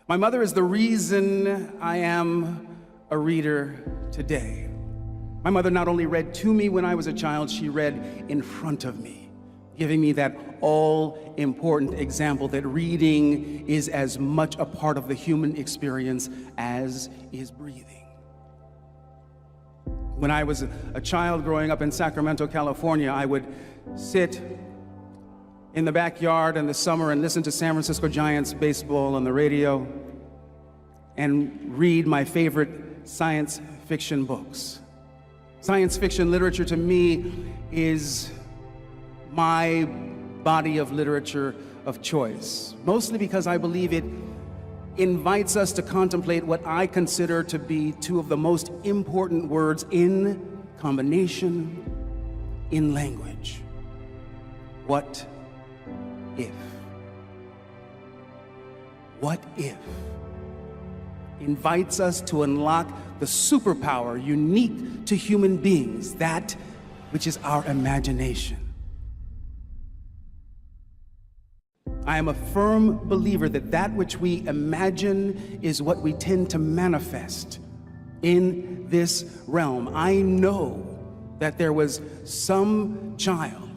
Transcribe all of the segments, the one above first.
My mother is the reason I am a reader today. My mother not only read to me when I was a child, she read in front of me, giving me that all-important example that reading is as much a part of the human experience as is breathing. When I was a child growing up in Sacramento, California, I would sit in the backyard in the summer and listen to San Francisco Giants baseball on the radio and read my favorite science fiction books. Science fiction literature to me is my body of literature of choice, mostly because I believe it invites us to contemplate what I consider to be two of the most important words in combination in language. What if? What if invites us to unlock the superpower unique to human beings, that which is our imagination. I am a firm believer that that which we imagine is what we tend to manifest in this realm. I know that there was some child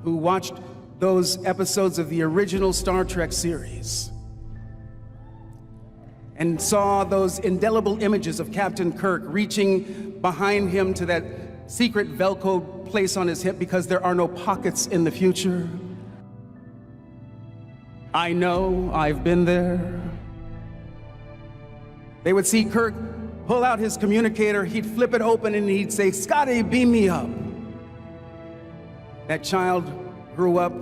who watched those episodes of the original Star Trek series and saw those indelible images of Captain Kirk reaching behind him to that secret Velcro place on his hip because there are no pockets in the future. I know, I've been there. They would see Kirk pull out his communicator, he'd flip it open and he'd say, "Scotty, beam me up." That child grew up,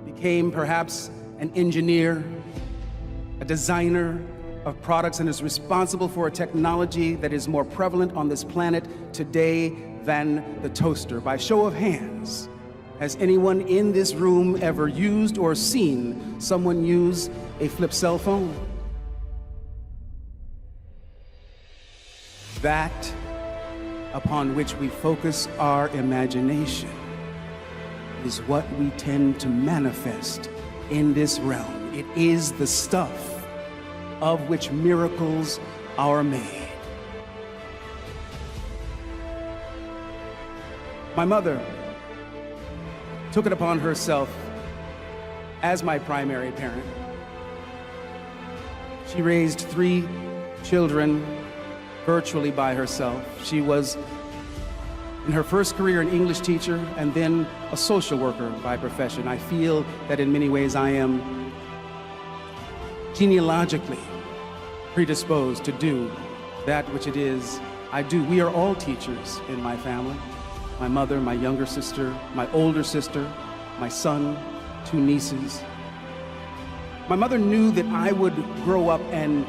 became perhaps an engineer, a designer of products, and is responsible for a technology that is more prevalent on this planet today than the toaster. By show of hands, has anyone in this room ever used or seen someone use a flip cell phone? That upon which we focus our imagination is what we tend to manifest in this realm. It is the stuff of which miracles are made. My mother took it upon herself as my primary parent. She raised 3 children virtually by herself. She was in her first career an English teacher and then a social worker by profession. I feel that in many ways I am genealogically predisposed to do that which it is I do. We are all teachers in my family. My mother, my younger sister, my older sister, my son, 2 nieces. My mother knew that I would grow up and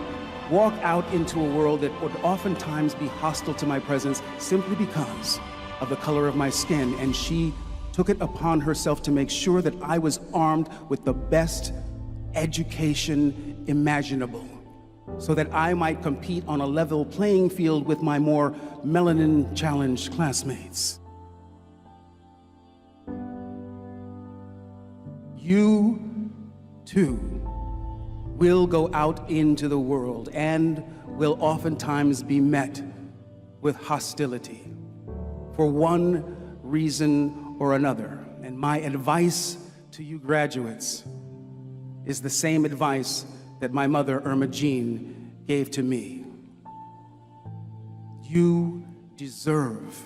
walk out into a world that would oftentimes be hostile to my presence simply because of the color of my skin, and she took it upon herself to make sure that I was armed with the best education imaginable, so that I might compete on a level playing field with my more melanin-challenged classmates. You, too, will go out into the world and will oftentimes be met with hostility for one reason or another. And my advice to you graduates is the same advice that my mother, Irma Jean, gave to me. You deserve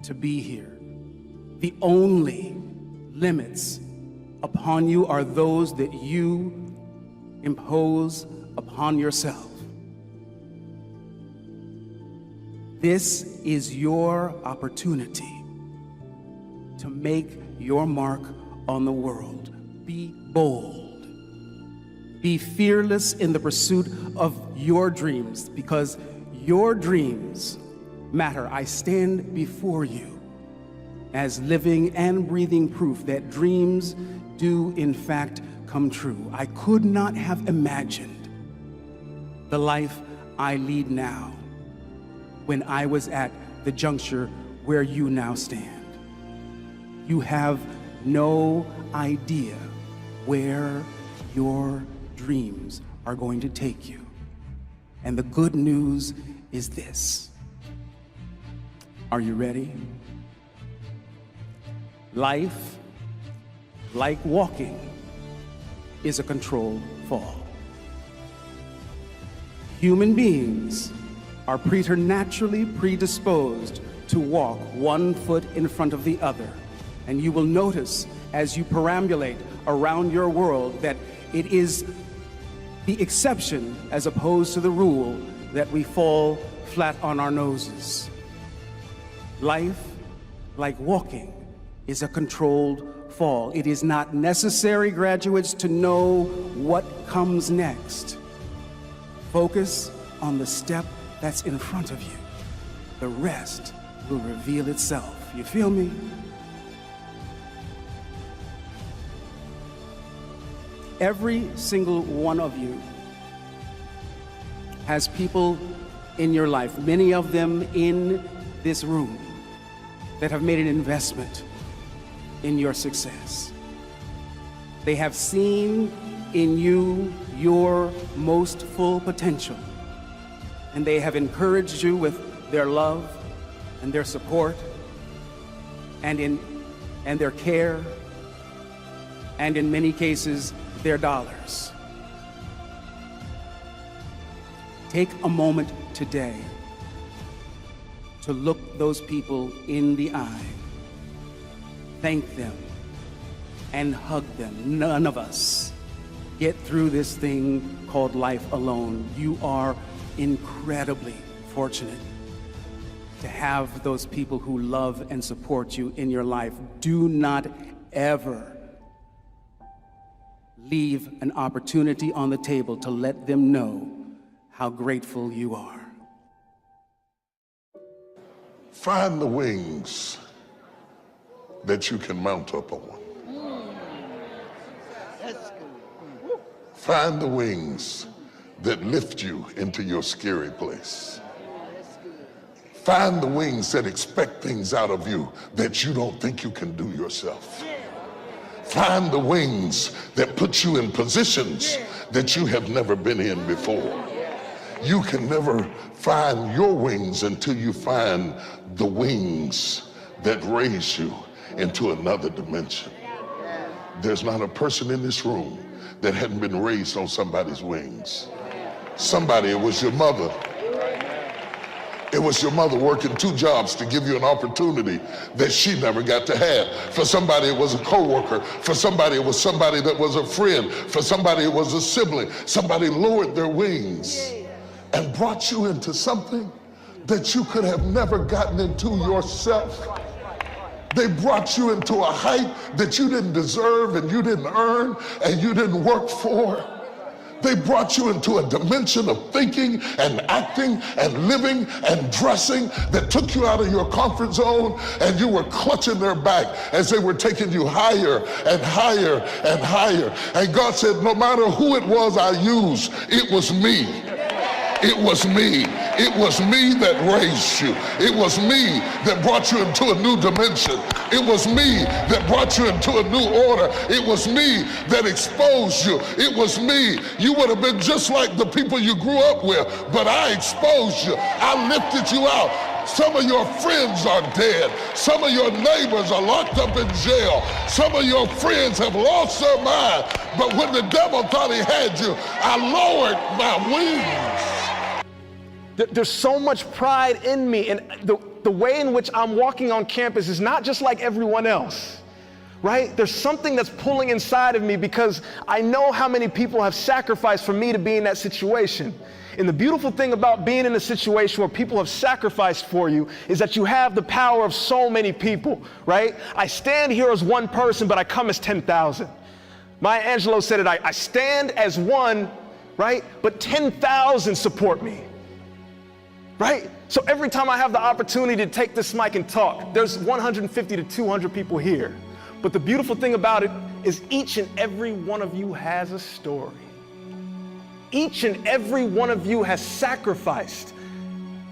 to be here. The only limits upon you are those that you impose upon yourself. This is your opportunity to make your mark on the world. Be bold. Be fearless in the pursuit of your dreams, because your dreams matter. I stand before you as living and breathing proof that dreams do in fact come true. I could not have imagined the life I lead now when I was at the juncture where you now stand. You have no idea where you're dreams are going to take you. And the good news is this. Are you ready? Life, like walking, is a controlled fall. Human beings are preternaturally predisposed to walk one foot in front of the other. And you will notice as you perambulate around your world that it is the exception as opposed to the rule that we fall flat on our noses. Life, like walking, is a controlled fall. It is not necessary, graduates, to know what comes next. Focus on the step that's in front of you. The rest will reveal itself. You feel me? Every single one of you has people in your life, many of them in this room, that have made an investment in your success. They have seen in you your most full potential, and they have encouraged you with their love and their support and their care, and in many cases, their dollars. Take a moment today to look those people in the eye, thank them, and hug them. None of us get through this thing called life alone. You are incredibly fortunate to have those people who love and support you in your life. Do not ever leave an opportunity on the table to let them know how grateful you are. Find the wings that you can mount up on. That's good. Find the wings that lift you into your scary place. Find the wings that expect things out of you that you don't think you can do yourself. Find the wings that put you in positions that you have never been in before. You can never find your wings until you find the wings that raise you into another dimension. There's not a person in this room that hadn't been raised on somebody's wings. Somebody, it was your mother. It was your mother working 2 jobs to give you an opportunity that she never got to have. For somebody, it was a coworker. For somebody, it was somebody that was a friend. For somebody, it was a sibling. Somebody lowered their wings and brought you into something that you could have never gotten into yourself. They brought you into a height that you didn't deserve and you didn't earn and you didn't work for. They brought you into a dimension of thinking and acting and living and dressing that took you out of your comfort zone, and you were clutching their back as they were taking you higher and higher and higher. And God said, no matter who it was I used, it was me. It was me. It was me that raised you. It was me that brought you into a new dimension. It was me that brought you into a new order. It was me that exposed you. It was me. You would have been just like the people you grew up with, but I exposed you. I lifted you out. Some of your friends are dead. Some of your neighbors are locked up in jail. Some of your friends have lost their mind. But when the devil thought he had you, I lowered my wings. There's so much pride in me, and the way in which I'm walking on campus is not just like everyone else, right? There's something that's pulling inside of me because I know how many people have sacrificed for me to be in that situation. And the beautiful thing about being in a situation where people have sacrificed for you is that you have the power of so many people, right? I stand here as one person, but I come as 10,000. Maya Angelou said it, I stand as one, right? But 10,000 support me. Right? So every time I have the opportunity to take this mic and talk, there's 150 to 200 people here. But the beautiful thing about it is each and every one of you has a story. Each and every one of you has sacrificed.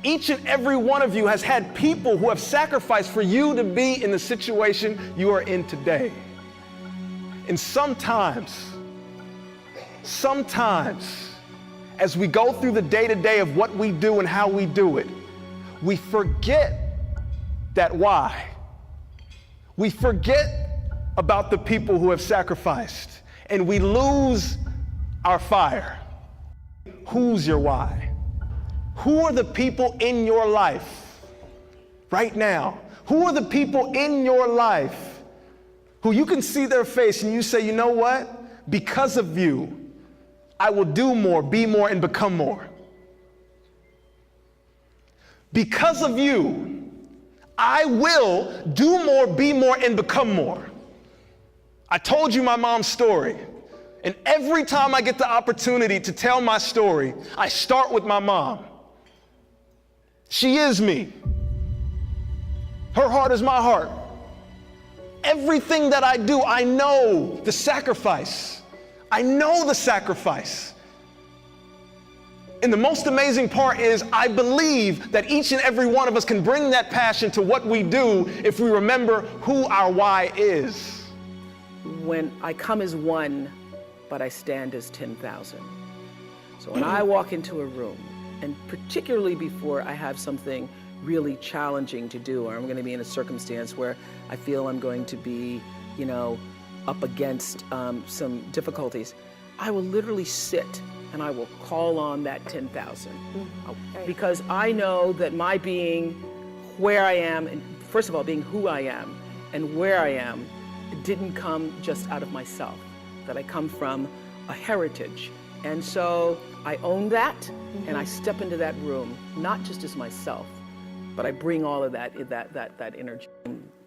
Each and every one of you has had people who have sacrificed for you to be in the situation you are in today. And sometimes sometimes as we go through the day-to-day of what we do and how we do it, we forget that why. We forget about the people who have sacrificed, and we lose our fire. Who's your why? Who are the people in your life right now? Who are the people in your life who you can see their face and you say, you know what? Because of you, I will do more, be more, and become more. Because of you, I will do more, be more, and become more. I told you my mom's story, and every time I get the opportunity to tell my story, I start with my mom. She is me. Her heart is my heart. Everything that I do, I know the sacrifice. I know the sacrifice. And the most amazing part is I believe that each and every one of us can bring that passion to what we do if we remember who our why is. When I come as one, but I stand as 10,000. So when I walk into a room, and particularly before I have something really challenging to do, or I'm going to be in a circumstance where I feel I'm going to be, up against some difficulties, I will literally sit and I will call on that 10,000. Because I know that my being where I am, and first of all, being who I am and where I am, didn't come just out of myself, that I come from a heritage. And so I own that, and I step into that room, not just as myself, but I bring all of that energy.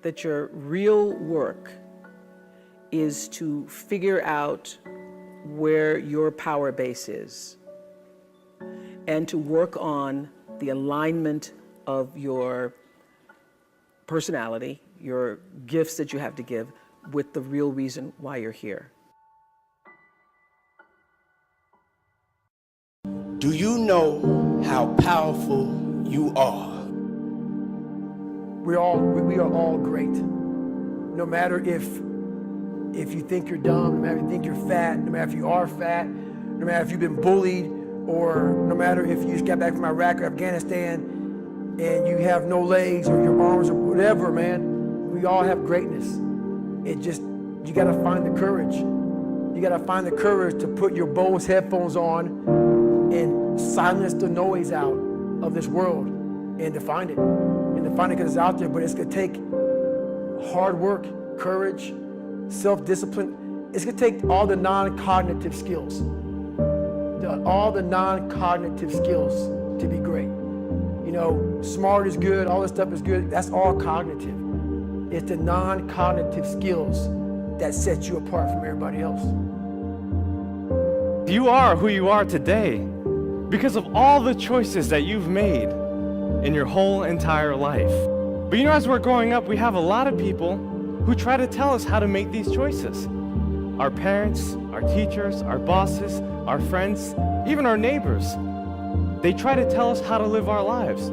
That your real work is to figure out where your power base is and to work on the alignment of your personality, your gifts that you have to give, with the real reason why you're here. Do you know how powerful you are? We are all great. No matter if you think you're dumb, no matter if you think you're fat, no matter if you are fat, no matter if you've been bullied, or no matter if you just got back from Iraq or Afghanistan and you have no legs or your arms or whatever, man, we all have greatness. You gotta find the courage. You gotta find the courage to put your Bose headphones on and silence the noise out of this world and to find it. And to find it because it's out there, but it's gonna take hard work, courage, self-discipline. It's gonna take all the non-cognitive skills. All the non-cognitive skills to be great. Smart is good, all this stuff is good, that's all cognitive. It's the non-cognitive skills that set you apart from everybody else. You are who you are today because of all the choices that you've made in your whole entire life. But as we're growing up, we have a lot of people who try to tell us how to make these choices. Our parents, our teachers, our bosses, our friends, even our neighbors. They try to tell us how to live our lives,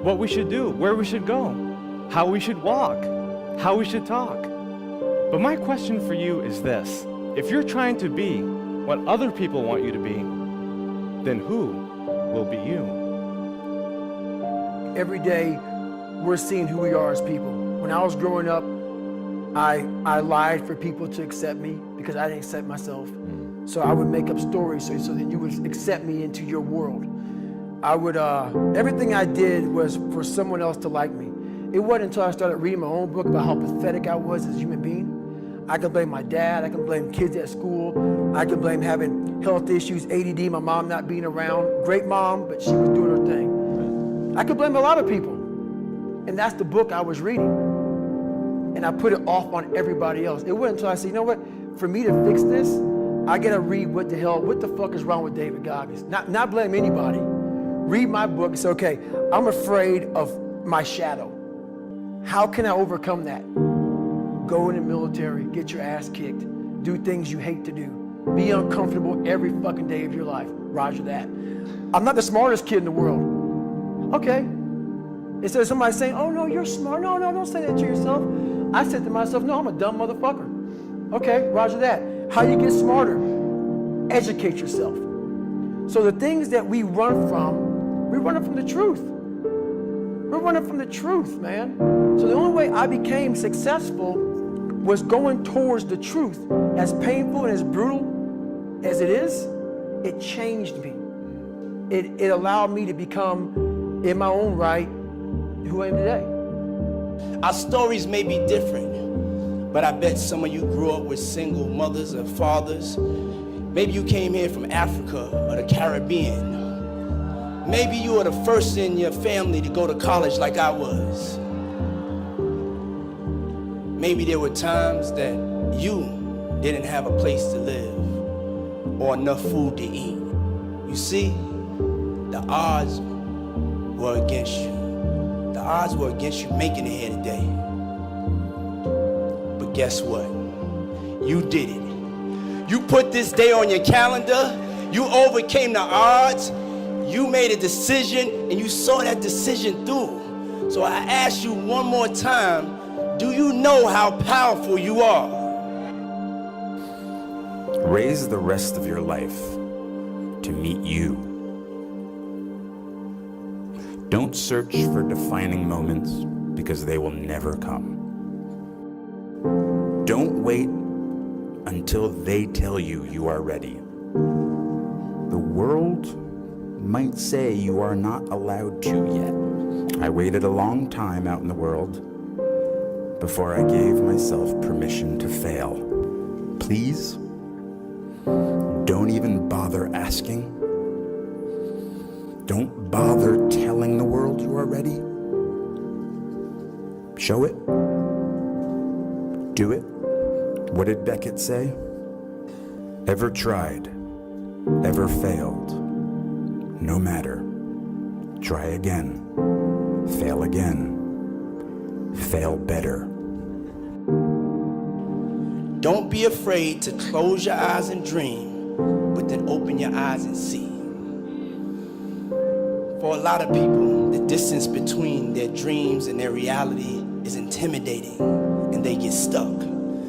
what we should do, where we should go, how we should walk, how we should talk. But my question for you is this: if you're trying to be what other people want you to be, then who will be you? Every day, we're seeing who we are as people. When I was growing up, I lied for people to accept me because I didn't accept myself. So I would make up stories so that you would accept me into your world. Everything I did was for someone else to like me. It wasn't until I started reading my own book about how pathetic I was as a human being. I could blame my dad, I could blame kids at school, I could blame having health issues, ADD, my mom not being around. Great mom, but she was doing her thing. I could blame a lot of people. And that's the book I was reading. And I put it off on everybody else. It wasn't until I said, you know what, for me to fix this, I gotta read what the fuck is wrong with David Goggins? Not blame anybody. Read my book and say, okay, I'm afraid of my shadow. How can I overcome that? Go in the military, get your ass kicked, do things you hate to do. Be uncomfortable every fucking day of your life. Roger that. I'm not the smartest kid in the world. Okay. Instead of somebody saying, oh no, you're smart. No, don't say that to yourself. I said to myself, no, I'm a dumb motherfucker. Okay, roger that. How you get smarter? educate yourself. So the things that we run from, we're running from the truth. We're running from the truth, man. So the only way I became successful was going towards the truth. As painful and as brutal as it is, it changed me. It allowed me to become, in my own right, who I am today. Our stories may be different, but I bet some of you grew up with single mothers or fathers. Maybe you came here from Africa or the Caribbean. Maybe you were the first in your family to go to college like I was. Maybe there were times that you didn't have a place to live or enough food to eat. You see, the odds were against you. The odds were against you making it here today. But guess what? You did it. You put this day on your calendar. You overcame the odds. You made a decision and you saw that decision through. So I ask you one more time, do you know how powerful you are? Raise the rest of your life to meet you. Don't search for defining moments because they will never come. Don't wait until they tell you you are ready. The world might say you are not allowed to yet. I waited a long time out in the world before I gave myself permission to fail. Please, don't even bother asking. Don't bother telling the world you are ready. Show it. Do it. What did Beckett say? Ever tried, ever failed. No matter. Try again. Fail again. Fail better. Don't be afraid to close your eyes and dream, but then open your eyes and see. For a lot of people, the distance between their dreams and their reality is intimidating, and they get stuck.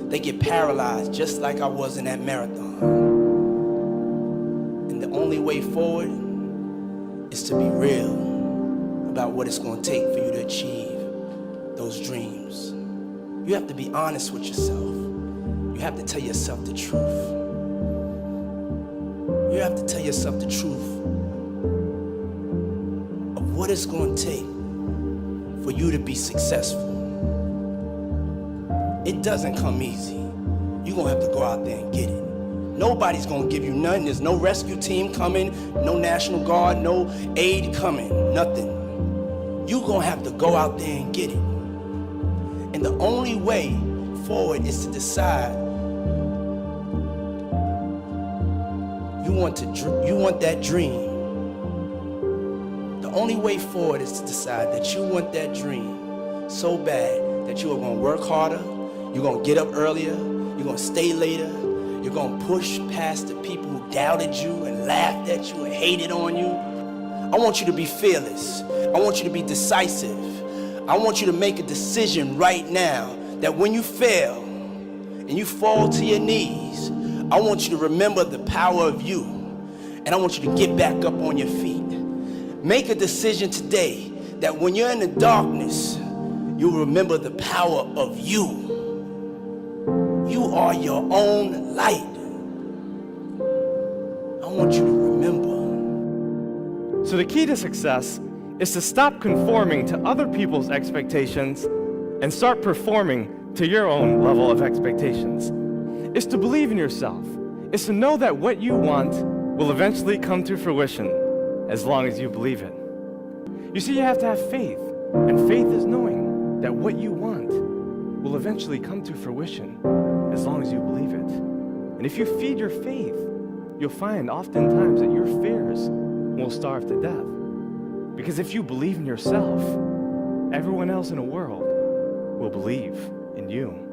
They get paralyzed, just like I was in that marathon. And the only way forward is to be real about what it's going to take for you to achieve those dreams. You have to be honest with yourself. You have to tell yourself the truth. You have to tell yourself the truth of what it's going to take for you to be successful. It doesn't come easy. You're going to have to go out there and get it. Nobody's going to give you nothing. There's no rescue team coming, no National Guard, no aid coming, nothing. You're going to have to go out there and get it. And the only way forward is to decide you want that dream. The only way forward is to decide that you want that dream so bad that you are going to work harder, you're going to get up earlier, you're going to stay later, you're going to push past the people who doubted you and laughed at you and hated on you. I want you to be fearless. I want you to be decisive. I want you to make a decision right now that when you fail and you fall to your knees, I want you to remember the power of you, and I want you to get back up on your feet. Make a decision today that when you're in the darkness, you'll remember the power of you. You are your own light. I want you to remember. So the key to success is to stop conforming to other people's expectations and start performing to your own level of expectations. It's to believe in yourself. It's to know that what you want will eventually come to fruition as long as you believe it. You see, you have to have faith, and faith is knowing that what you want will eventually come to fruition as long as you believe it. And if you feed your faith, you'll find oftentimes that your fears will starve to death. Because if you believe in yourself, everyone else in the world will believe in you.